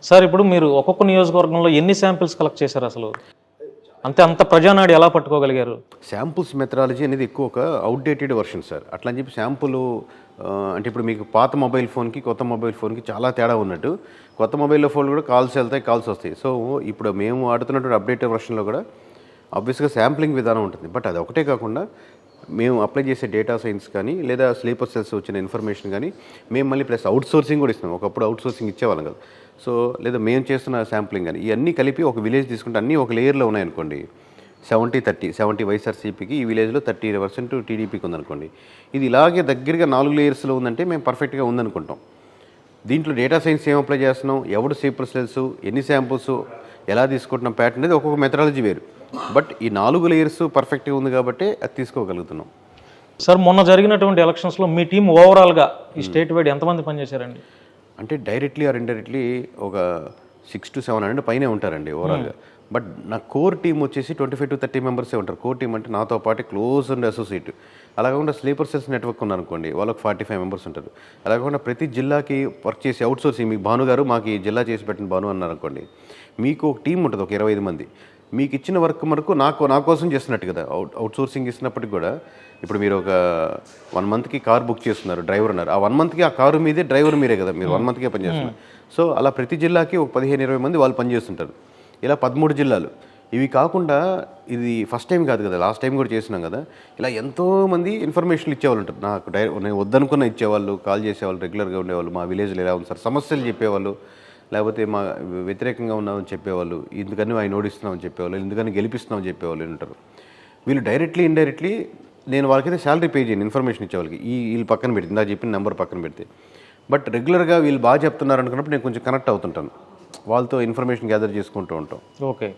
Sir ఇప్పుడు మీరు ఒక్కొక్క నియోజకవర్గంలో ఎన్ని శాంపిల్స్ కలెక్ట్ చేశారు అసలు? అంత ప్రజానాడి ఎలా పట్టుకోగలిగారు? శాంపుల్స్ మెథడాలజీ అనేది ఎక్కువ ఒక అవుట్డేటెడ్ వర్షన్ సార్. అట్లా అని చెప్పి శాంపుల్ అంటే ఇప్పుడు మీకు పాత మొబైల్ ఫోన్కి కొత్త మొబైల్ ఫోన్కి చాలా తేడా ఉన్నట్టు, కొత్త మొబైల్లో ఫోన్ కూడా కాల్స్ వెళ్తాయి, కాల్స్ వస్తాయి. సో ఇప్పుడు మేము ఆడుతున్నటువంటి అప్డేటెడ్ వర్షన్లో కూడా ఆబ్వియస్గా శాంప్లింగ్ విధానం ఉంటుంది. బట్ అది ఒకటే కాకుండా మేము అప్లై చేసే డేటా సైన్స్ కానీ లేదా స్లీపర్ సెల్స్ వచ్చిన ఇన్ఫర్మేషన్ కానీ మేము మళ్ళీ ప్లస్ అవుట్ సోర్సింగ్ కూడా ఇస్తున్నాం. ఒకప్పుడు అవుట్ సోర్సింగ్ ఇచ్చేవాళ్ళం కదా. సో లేదా మేము చేస్తున్న శాంప్లింగ్ కానీ ఇవన్నీ కలిపి ఒక విలేజ్ తీసుకుంటే అన్నీ ఒక లేయర్లో ఉన్నాయనుకోండి, 70-30, 70 వైఎస్ఆర్సీపీకి, ఈ విలేజ్లో 30% టీడీపీకి ఉందనుకోండి. ఇది ఇలాగే దగ్గరగా 4 లేయర్స్లో ఉందంటే మేము పర్ఫెక్ట్గా ఉందనుకుంటాం. దీంట్లో డేటా సైన్స్ ఏం అప్లై చేస్తున్నాం, ఎవడు స్లీపర్ సెల్స్, ఎన్ని శాంపుల్స్, ఎలా తీసుకుంటున్నాం, ప్యాటర్న్ అనేది ఒక్కొక్క మెథడాలజీ వేరు. బట్ ఈ 4 లేయర్స్ పర్ఫెక్ట్గా ఉంది కాబట్టి అది తీసుకోగలుగుతున్నాం. సార్ మొన్న జరిగినటువంటి ఎలక్షన్స్లో మీ టీం ఓవరాల్గా ఈ స్టేట్ వైడ్ ఎంతమంది పనిచేశారండి? అంటే డైరెక్ట్లీ ఆర్ ఇండైరెక్ట్లీ ఒక 600-700 పైనే ఉంటారండి ఓవరాల్గా. బట్ నా కోర్ టీం వచ్చేసి 25-30 మెంబర్సే ఉంటారు. కోర్ టీం అంటే నాతో పాటు క్లోజ్ అండ్ అసోసియేట్. అలా కాకుండా స్లీపర్ సెల్స్ నెట్వర్క్ ఉన్నారనుకోండి, వాళ్ళకి 45 మెంబర్స్ ఉంటారు. అలా కాకుండా ప్రతి జిల్లాకి వర్క్ చేసి అవుట్ సోర్సింగ్, మీకు భాను గారు మాకు ఈ జిల్లా చేసి పెట్టిన భాను అన్నారనుకోండి, మీకు ఒక టీం ఉంటుంది, ఒక 25 మంది. మీకు ఇచ్చిన వర్క్ వరకు నా కోసం చేస్తున్నట్టు కదా. అవుట్ సోర్సింగ్ ఇస్తున్నప్పటికి కూడా ఇప్పుడు మీరు ఒక 1 మంత్కి కార్ బుక్ చేస్తున్నారు, డ్రైవర్ ఉన్నారు. ఆ 1 మంత్కి ఆ కారు మీదే, డ్రైవర్ మీరే కదా, మీరు 1 మంత్కే పనిచేస్తున్నారు. సో అలా ప్రతి జిల్లాకి ఒక 15-20 మంది వాళ్ళు పనిచేస్తుంటారు. ఇలా 13 జిల్లాలు. ఇవి కాకుండా ఇది ఫస్ట్ టైం కాదు కదా, లాస్ట్ టైం కూడా చేసినాం కదా. ఇలా ఎంతోమంది ఇన్ఫర్మేషన్లు ఇచ్చేవాళ్ళు ఉంటారు. నాకు నేను వద్దనుకున్న ఇచ్చేవాళ్ళు, కాల్ చేసేవాళ్ళు, రెగ్యులర్గా ఉండేవాళ్ళు. మా విలేజ్లో ఎలా ఉంది సార్, సమస్యలు చెప్పేవాళ్ళు, లేకపోతే మా వ్యతిరేకంగా ఉన్నామని చెప్పేవాళ్ళు, ఎందుకని ఆయన ఓడిస్తున్నామని చెప్పేవాళ్ళు, ఎందుకని గెలిపిస్తున్నామని చెప్పేవాళ్ళు ఉంటారు. వీళ్ళు డైరెక్ట్లీ ఇండైరెక్ట్లీ నేను వాళ్ళకైతే శాలరీ పే చేయను, ఇన్ఫర్మేషన్ ఇచ్చేవాళ్ళకి. వీళ్ళు పక్కన పెడితే, ఇందా చెప్పిన నెంబర్ పక్కన పెడితే. బట్ రెగ్యులర్గా వీళ్ళు బాగా చెప్తున్నారు అనుకున్నప్పుడు నేను కొంచెం కనెక్ట్ అవుతుంటాను, వాళ్ళతో ఇన్ఫర్మేషన్ గ్యాదర్ చేసుకుంటూ ఉంటాం. ఓకే.